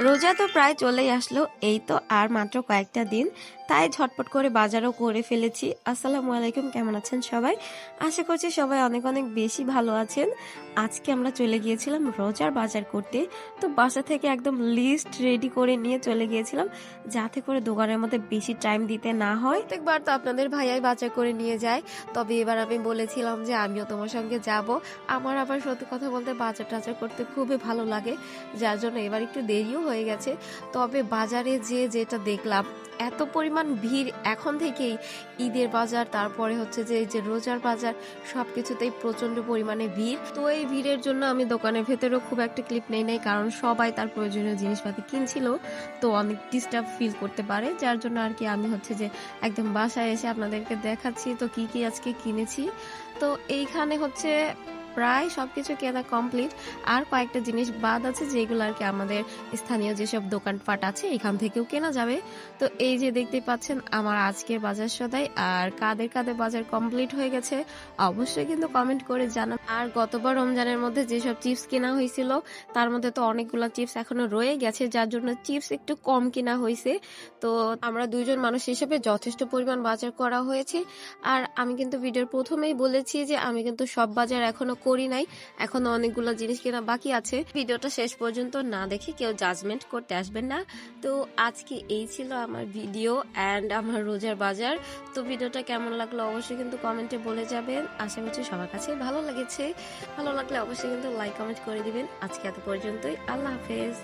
রোজা তো প্রায় চলেই আসলো, এই তো আর মাত্র কয়েকটা দিন, তাই ঝটপট করে বাজারও করে ফেলেছি। আসসালামু আলাইকুম, কেমন আছেন সবাই? আশা করছি সবাই অনেক অনেক বেশি ভালো আছেন। আজকে আমরা চলে গিয়েছিলাম রোজার বাজার করতে। তো বাসা থেকে একদম লিস্ট রেডি করে নিয়ে চলে গিয়েছিলাম, যাতে করে দোকানের মধ্যে বেশি টাইম দিতে না হয়। প্রত্যেকবার তো আপনাদের ভাইয়াই বাজার করে নিয়ে যায়, তবে এবার আমি বলেছিলাম যে আমিও তোমার সঙ্গে যাব। আমার আবার সত্যি কথা বলতে বাজার টাজার করতে খুবই ভালো লাগে, যার জন্য এবার একটু দেরিও হয়ে গেছে। তবে বাজারে যেটা দেখলাম, এত পরিমাণ ভিড় এখন থেকেই। ঈদের বাজার, তারপরে হচ্ছে যে এই যে রোজার বাজার, সবকিছুতেই প্রচন্ড পরিমাণে ভিড়। তো এই ভিড়ের জন্য আমি দোকানের ভেতরেও খুব একটা ক্লিপ নেই নাই, কারণ সবাই তার প্রয়োজনীয় জিনিসপাতি কিনছিল, তো অনেক ডিস্টার্ব ফিল করতে পারে, যার জন্য আর কি আমি হচ্ছে যে একদম বাসায় এসে আপনাদেরকে দেখাচ্ছি তো কি কি আজকে কিনেছি। তো এইখানে হচ্ছে প্রায় সবকিছু কেনা কমপ্লিট, আর কয়েকটা জিনিস বাদ আছে যেগুলো আর কি আমাদের স্থানীয় যেসব দোকানপাট আছে এখান থেকেও কেনা যাবে। তো এই যে দেখতে পাচ্ছেন আমার আজকের বাজার সদাই, আর কাদের কাদের বাজার কমপ্লিট হয়ে গেছে অবশ্যই কিন্তু কমেন্ট করে জানান। আর গতবার রমজানের মধ্যে যেসব চিপস কেনা হয়েছিল তার মধ্যে তো অনেকগুলো চিপস এখনো রয়ে গেছে, যার জন্য চিপস একটু কম কেনা হয়েছে। তো আমরা দুইজন মানুষ হিসেবে যথেষ্ট পরিমাণ বাজার করা হয়েছে। আর আমি কিন্তু ভিডিওর প্রথমেই বলেছি যে আমি কিন্তু সব বাজার এখনো করি নাই, এখনো অনেকগুলো জিনিস কেনা বাকি আছে। ভিডিওটা শেষ পর্যন্ত না দেখে কেউ জাজমেন্ট করতে আসবেন না। তো আজকে এই ছিল আমার ভিডিও অ্যান্ড আমার রোজার বাজার। তো ভিডিওটা কেমন লাগলো অবশ্যই কিন্তু কমেন্টে বলে যাবেন। আশা করছি সবার কাছে ভালো লেগেছে। ভালো লাগলে অবশ্যই কিন্তু লাইক কমেন্ট করে দিবেন। আজকে এত পর্যন্তই, আল্লাহ হাফেজ।